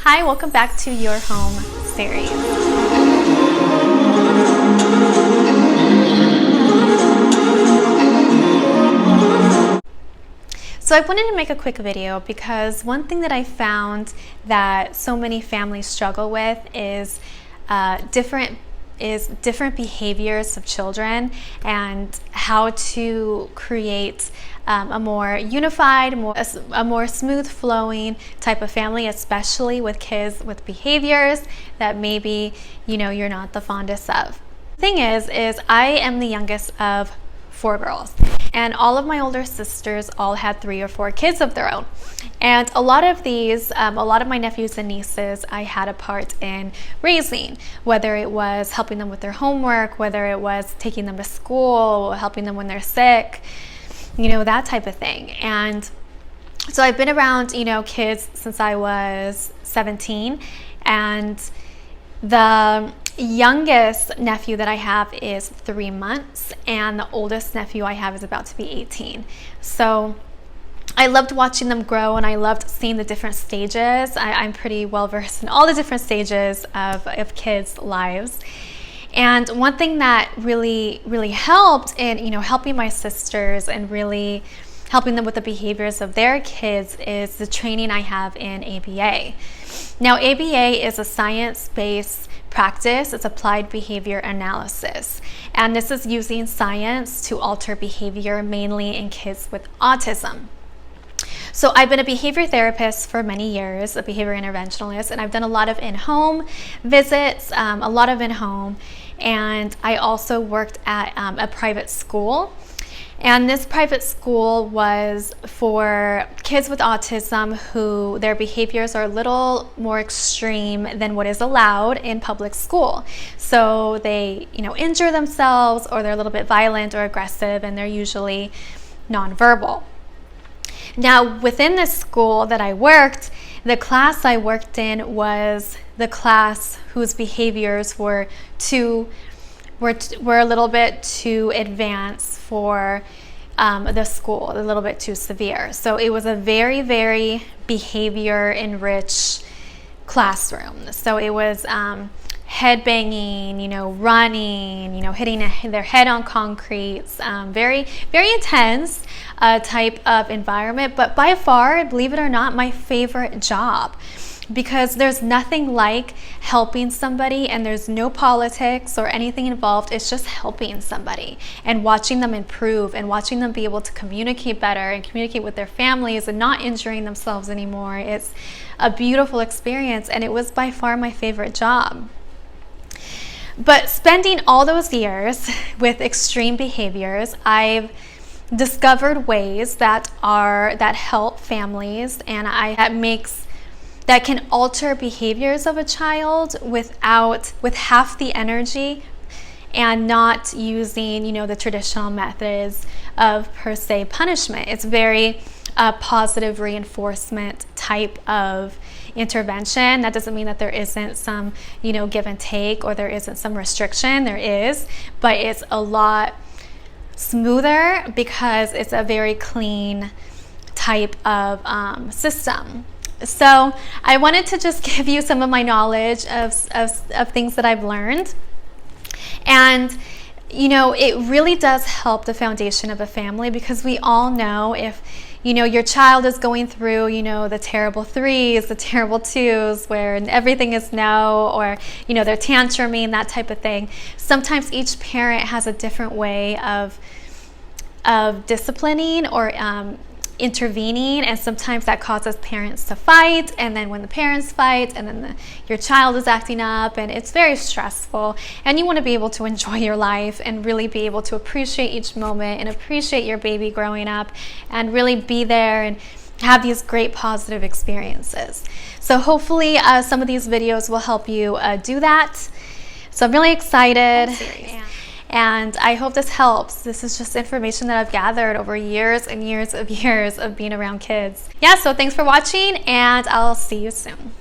Hi, welcome back to Your Home series. So I wanted to make a quick video because one thing that I found that so many families struggle with is different behaviors of children and how to create a more unified, a more smooth flowing type of family, especially with kids with behaviors that maybe you're not the fondest of. The thing is I am the youngest of 4 girls, and all of my older sisters all had 3 or 4 kids of their own. And a lot of my nephews and nieces I had a part in raising, whether it was helping them with their homework, whether it was taking them to school, helping them when they're sick, that type of thing. And so I've been around, kids since I was 17, and the youngest nephew that I have is 3 months, and the oldest nephew I have is about to be 18. So I loved watching them grow, and I loved seeing the different stages. I'm pretty well versed in all the different stages of kids' lives. And one thing that really helped in helping my sisters and really helping them with the behaviors of their kids is the training I have in ABA. Now, ABA is a science-based practice. It's applied behavior analysis, and this is using science to alter behavior, mainly in kids with autism. So I've been a behavior therapist for many years, a behavior interventionalist, and I've done a lot of in-home visits, and I also worked at a private school. And this private school was for kids with autism who their behaviors are a little more extreme than what is allowed in public school. So they, injure themselves, or they're a little bit violent or aggressive, and they're usually nonverbal. Now, within this school that I worked, the class I worked in was the class whose behaviors were a little bit too advanced for the school, a little bit too severe. So it was a very, very behavior-enriched classroom. So it was head banging, running, hitting their head on concrete, very, very intense type of environment. But by far, believe it or not, my favorite job, because there's nothing like helping somebody, and there's no politics or anything involved. It's just helping somebody and watching them improve and watching them be able to communicate better and communicate with their families and not injuring themselves anymore. It's a beautiful experience, and it was by far my favorite job. But spending all those years with extreme behaviors, I've discovered ways that help families, and that can alter behaviors of a child with half the energy, and not using the traditional methods of per se punishment. It's very positive reinforcement type of intervention. That doesn't mean that there isn't some give and take, or there isn't some restriction. There is, but it's a lot smoother because it's a very clean type of system. So I wanted to just give you some of my knowledge of things that I've learned. And it really does help the foundation of a family, because we all know if your child is going through the terrible 3s, the terrible 2s, where everything is no, or they're tantruming, that type of thing. Sometimes each parent has a different way of disciplining or intervening, and sometimes that causes parents to fight, and then when the parents fight, and then your child is acting up, and it's very stressful, and you want to be able to enjoy your life and really be able to appreciate each moment and appreciate your baby growing up and really be there and have these great positive experiences. So hopefully some of these videos will help you do that. So I'm really excited. And I hope this helps. This is just information that I've gathered over years and years of being around kids. Yeah, so thanks for watching, and I'll see you soon.